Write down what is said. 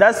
10